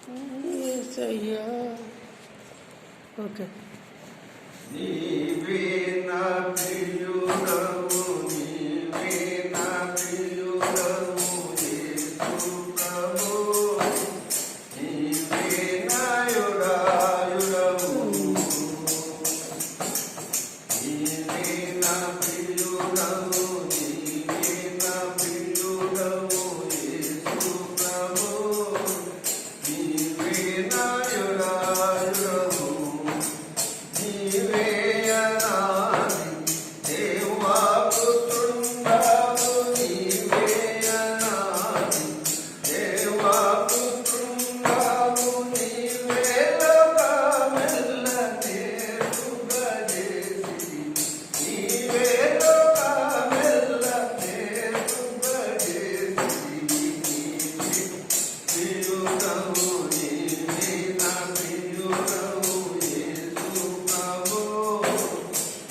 యేసయ్యా. Okay. నీవే నా ప్రియుడవు, నీవే నా ప్రియుడవు యేసు ప్రభు, నీవే నా యుడాయుడవు, నీవే నా ప్రియుడవు, నీవే నా ప్రియుడవు యేసు ప్రభు, నీవే నా యుడాయుడవు, నీవే అనాది దేవపుత్రుండవు, నీవే అనాది దేవపుత్రుండవు, నీవే లోకమెల్ల నేర్పుగజేసి, నీవే లోకమెల్ల నేర్పుగజేసి, ప్రియుడవు, నీవే నా ప్రియుడవు యేసు ప్రభు,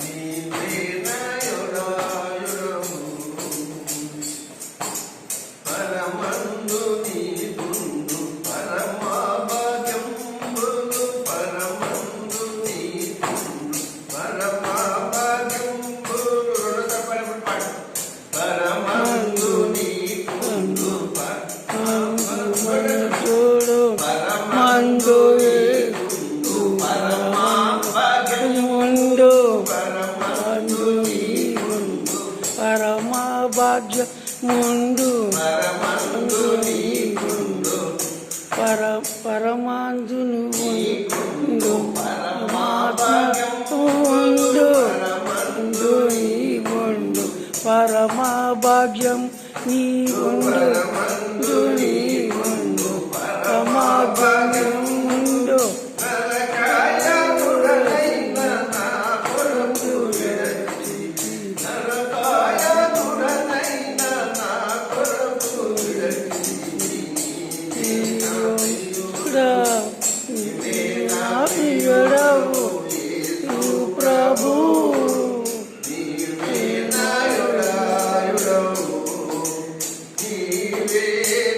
నీవే నా యుడాయుడవు, పరమందు నీకుండు పరమభాగ్యంబులు, పరమందు నీకుండు పరమభాగ్యంబులు, పరమందు నీకుండు చూడు మందు ముందు పరమందు నీకుండు పరమా భాగ్య ముందు పరమందు నీకుండు పరమాందును ముందు పరమాభాగ్యంబులు, ముందు ముందు నీ ముందు పరమా భాగ్యం నీ ముందు ముందు నీ ముందు పరమా భాగ్యం ముందు నరకాయనుడనైన నా కొరకు విరచి, నరకాయనుడనైన నా కొరకు విరచి, ప్రియుడవు ప్రభు, నీవే నా యుడాయుడవు, నీవే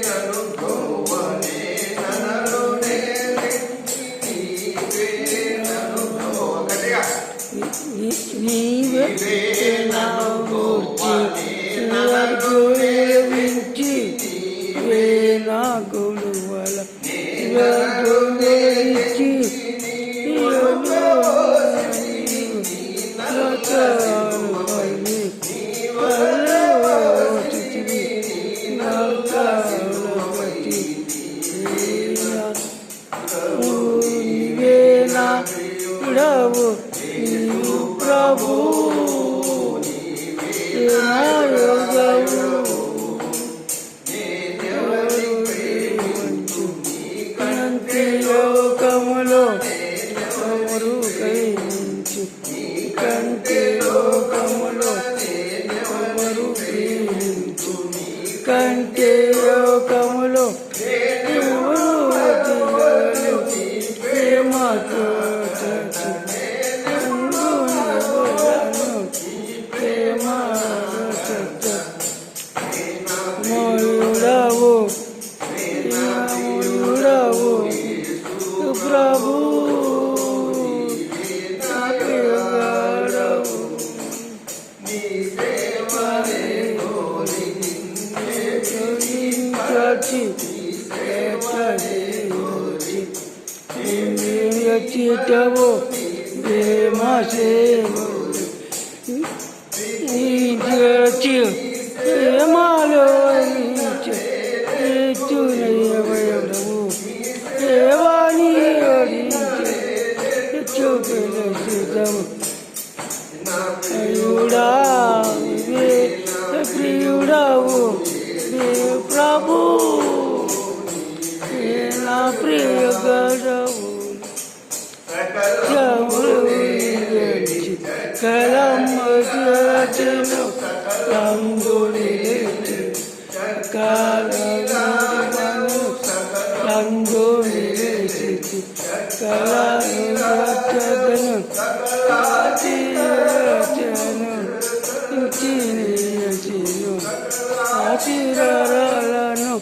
నన్ను గోవనే నన్ను నేలించి, నీవే నన్ను గోవగటిగా, నీవే నా మూర్తి నిర్గురించి, నీవే నా గురువల నిర్గురించి, నీవే నా ప్రియుడవు నీవు ప్రభు, నా యోగవు కంటి లోకములో ఎవరు కైంచు, కంటి లోకములో ఎవరు ప్రేమించు, కంటి లోకములో ఎవరు అతిగలు ప్రేమతో చచ్చు, ప్రేమ మయూడవు మయూడవు ప్రభు, నా ప్రియగాడవు, చీటవు ప్రేమలో చునయవడవు దేవాని చూపెదము ప్రియుడా, ప్రియుడవు ప్రభు, నా ప్రియగడవు కలమ్మను రంగుని కాలను రంగుని కళను ఆశీర్వాదాలను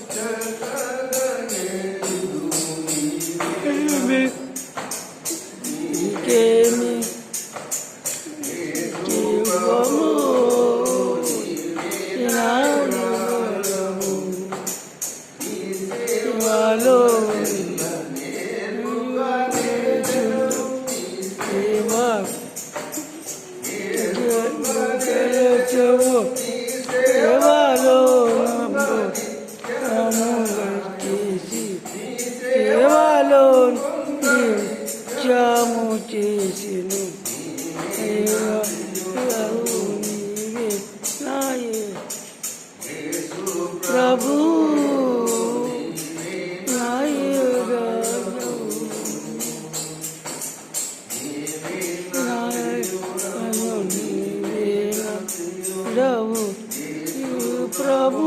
ప్రభు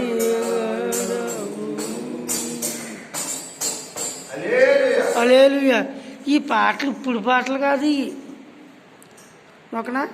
ఎగరవు. హల్లెలూయా. హల్లెలూయా. ఈ పాటలు ఇప్పుడు పాటలు కాదు ఇవి. ఓకేనా?